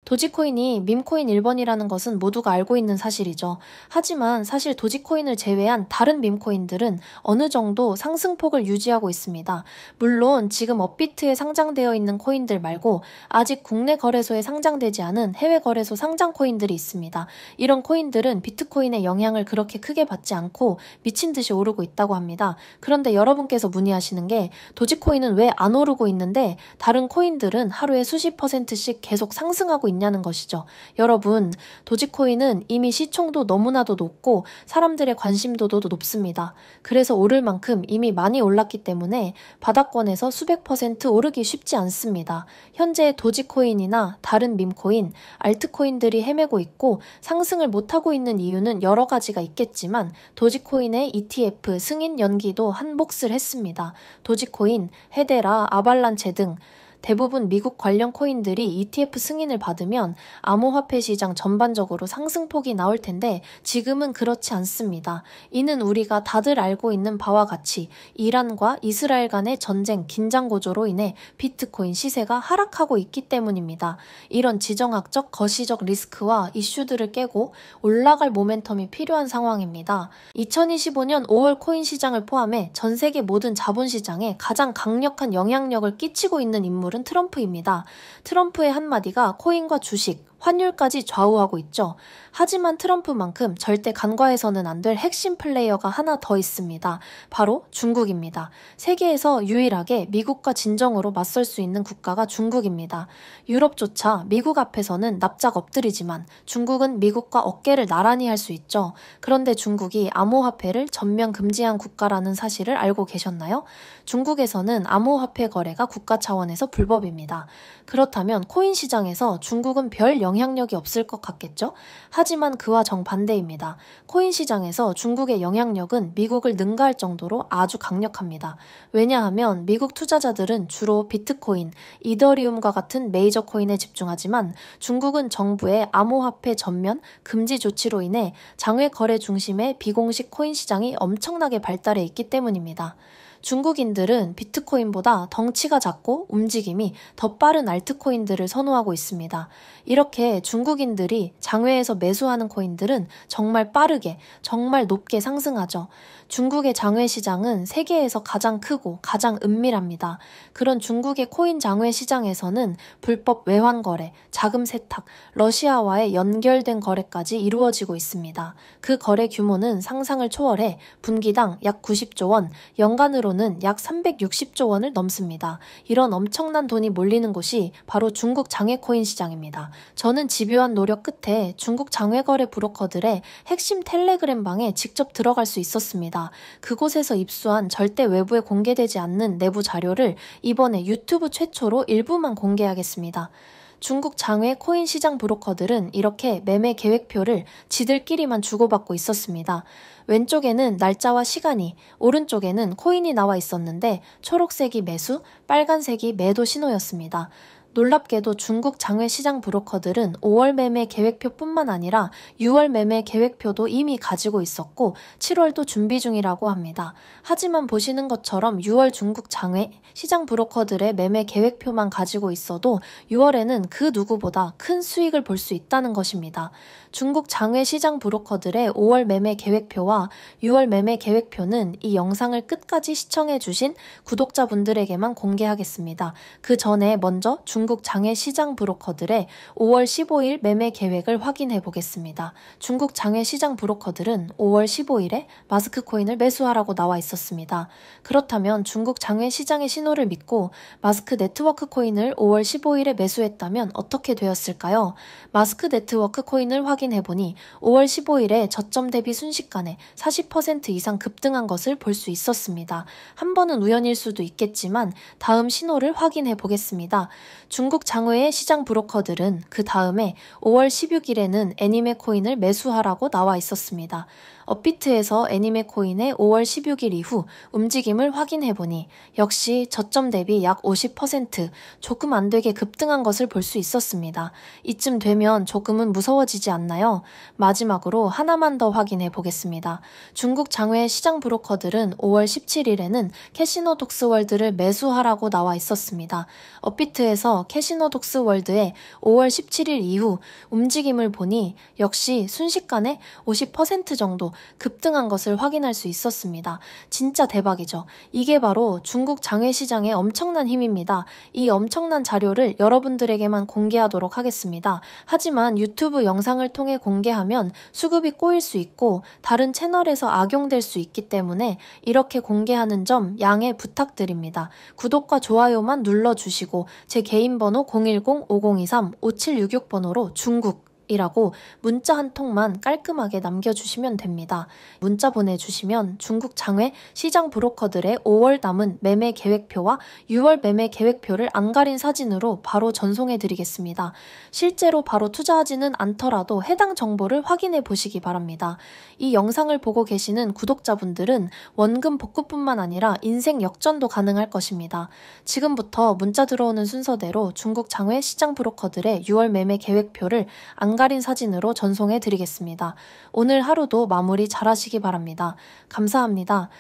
도지코인이 밈코인 1번이라는 것은 모두가 알고 있는 사실이죠. 하지만 사실 도지코인을 제외한 다른 밈코인들은 어느 정도 상승폭을 유지하고 있습니다. 물론 지금 업비트에 상장되어 있는 코인들 말고 아직 국내 거래소에 상장되지 않은 해외 거래소 상장 코인들이 있습니다. 이런 코인들은 비트코인의 영향을 그렇게 크게 받지 않고 미친 듯이 오르고 있다고 합니다. 그런데 여러분께서 문의하시는 게 도지코인은 왜 안 오르고 있는데 다른 코인들은 하루에 수십 %씩 계속 상승하고 있냐는 것이죠. 여러분, 도지코인은 이미 시총도 너무나도 높고 사람들의 관심도도 높습니다. 그래서 오를 만큼 이미 많이 올랐기 때문에 바닥권에서 수백 % 오르기 쉽지 않습니다. 현재 도지코인이나 다른 밈코인, 알트코인들이 헤매고 있고 상승을 못하고 있는 이유는 여러 가지가 있겠지만 도지코인의 ETF 승인 연기도 한 몫을 했습니다. 도지코인, 헤데라, 아발란체 등 대부분 미국 관련 코인들이 ETF 승인을 받으면 암호화폐 시장 전반적으로 상승폭이 나올 텐데 지금은 그렇지 않습니다. 이는 우리가 다들 알고 있는 바와 같이 이란과 이스라엘 간의 전쟁 긴장 고조로 인해 비트코인 시세가 하락하고 있기 때문입니다. 이런 지정학적 거시적 리스크와 이슈들을 깨고 올라갈 모멘텀이 필요한 상황입니다. 2025년 5월 코인 시장을 포함해 전 세계 모든 자본시장에 가장 강력한 영향력을 끼치고 있는 인물은 트럼프입니다. 트럼프의 한마디가 코인과 주식, 환율까지 좌우하고 있죠. 하지만 트럼프만큼 절대 간과해서는 안 될 핵심 플레이어가 하나 더 있습니다. 바로 중국입니다. 세계에서 유일하게 미국과 진정으로 맞설 수 있는 국가가 중국입니다. 유럽조차 미국 앞에서는 납작 엎드리지만 중국은 미국과 어깨를 나란히 할 수 있죠. 그런데 중국이 암호화폐를 전면 금지한 국가라는 사실을 알고 계셨나요? 중국에서는 암호화폐 거래가 국가 차원에서 불법입니다. 그렇다면 코인 시장에서 중국은 별 영향력이 없을 것 같겠죠? 하지만 그와 정반대입니다. 코인 시장에서 중국의 영향력은 미국을 능가할 정도로 아주 강력합니다. 왜냐하면 미국 투자자들은 주로 비트코인, 이더리움과 같은 메이저 코인에 집중하지만 중국은 정부의 암호화폐 전면 금지 조치로 인해 장외 거래 중심의 비공식 코인 시장이 엄청나게 발달해 있기 때문입니다. 중국인들은 비트코인보다 덩치가 작고 움직임이 더 빠른 알트코인들을 선호하고 있습니다. 이렇게 중국인들이 장외에서 매수하는 코인들은 정말 빠르게, 정말 높게 상승하죠. 중국의 장외 시장은 세계에서 가장 크고 가장 은밀합니다. 그런 중국의 코인 장외 시장에서는 불법 외환 거래, 자금 세탁, 러시아와의 연결된 거래까지 이루어지고 있습니다. 그 거래 규모는 상상을 초월해 분기당 약 90조 원, 연간으로는 약 360조 원을 넘습니다. 이런 엄청난 돈이 몰리는 곳이 바로 중국 장외 코인 시장입니다. 저는 집요한 노력 끝에 중국 장외 거래 브로커들의 핵심 텔레그램 방에 직접 들어갈 수 있었습니다. 그곳에서 입수한 절대 외부에 공개되지 않는 내부 자료를 이번에 유튜브 최초로 일부만 공개하겠습니다. 중국 장외 코인 시장 브로커들은 이렇게 매매 계획표를 지들끼리만 주고받고 있었습니다. 왼쪽에는 날짜와 시간이, 오른쪽에는 코인이 나와 있었는데 초록색이 매수, 빨간색이 매도 신호였습니다. 놀랍게도 중국 장외 시장 브로커들은 5월 매매 계획표뿐만 아니라 6월 매매 계획표도 이미 가지고 있었고 7월도 준비 중이라고 합니다. 하지만 보시는 것처럼 6월 중국 장외 시장 브로커들의 매매 계획표만 가지고 있어도 6월에는 그 누구보다 큰 수익을 볼 수 있다는 것입니다. 중국 장외 시장 브로커들의 5월 매매 계획표와 6월 매매 계획표는 이 영상을 끝까지 시청해주신 구독자분들에게만 공개하겠습니다. 그 전에 먼저 중국 장외 시장 브로커들의 5월 15일 매매 계획을 확인해 보겠습니다. 중국 장외 시장 브로커들은 5월 15일에 마스크 코인을 매수하라고 나와 있었습니다. 그렇다면 중국 장외 시장의 신호를 믿고 마스크 네트워크 코인을 5월 15일에 매수했다면 어떻게 되었을까요? 마스크 네트워크 코인을 확인해보니 5월 15일에 저점 대비 순식간에 40% 이상 급등한 것을 볼 수 있었습니다. 한 번은 우연일 수도 있겠지만 다음 신호를 확인해 보겠습니다. 중국 장외의 시장 브로커들은 그 다음에 5월 16일에는 애니메 코인을 매수하라고 나와 있었습니다. 업비트에서 애니메 코인의 5월 16일 이후 움직임을 확인해보니 역시 저점 대비 약 50% 조금 안 되게 급등한 것을 볼 수 있었습니다. 이쯤 되면 조금은 무서워지지 않나요? 마지막으로 하나만 더 확인해 보겠습니다. 중국 장외 시장 브로커들은 5월 17일에는 캐시노 독스월드를 매수하라고 나와 있었습니다. 업비트에서 통해서 캐시노독스 월드의 5월 17일 이후 움직임을 보니 역시 순식간에 50% 정도 급등한 것을 확인할 수 있었습니다. 진짜 대박이죠. 이게 바로 중국 장외시장의 엄청난 힘입니다. 이 엄청난 자료를 여러분들에게만 공개하도록 하겠습니다. 하지만 유튜브 영상을 통해 공개하면 수급이 꼬일 수 있고 다른 채널에서 악용될 수 있기 때문에 이렇게 공개하는 점 양해 부탁드립니다. 구독과 좋아요만 눌러주시고 제 개인 번호 010-5023-5766번호로 중국이라고 문자 한 통만 깔끔하게 남겨주시면 됩니다. 문자 보내주시면 중국 장외 시장 브로커들의 5월 남은 매매 계획표와 6월 매매 계획표를 안 가린 사진으로 바로 전송해드리겠습니다. 실제로 바로 투자하지는 않더라도 해당 정보를 확인해 보시기 바랍니다. 이 영상을 보고 계시는 구독자분들은 원금 복구뿐만 아니라 인생 역전도 가능할 것입니다. 지금부터 문자 들어오는 순서대로 중국 장외 시장 브로커들의 6월 매매 계획표를 안 가린 사진으로 전송해 드리겠습니다. 오늘 하루도 마무리 잘 하시기 바랍니다. 감사합니다.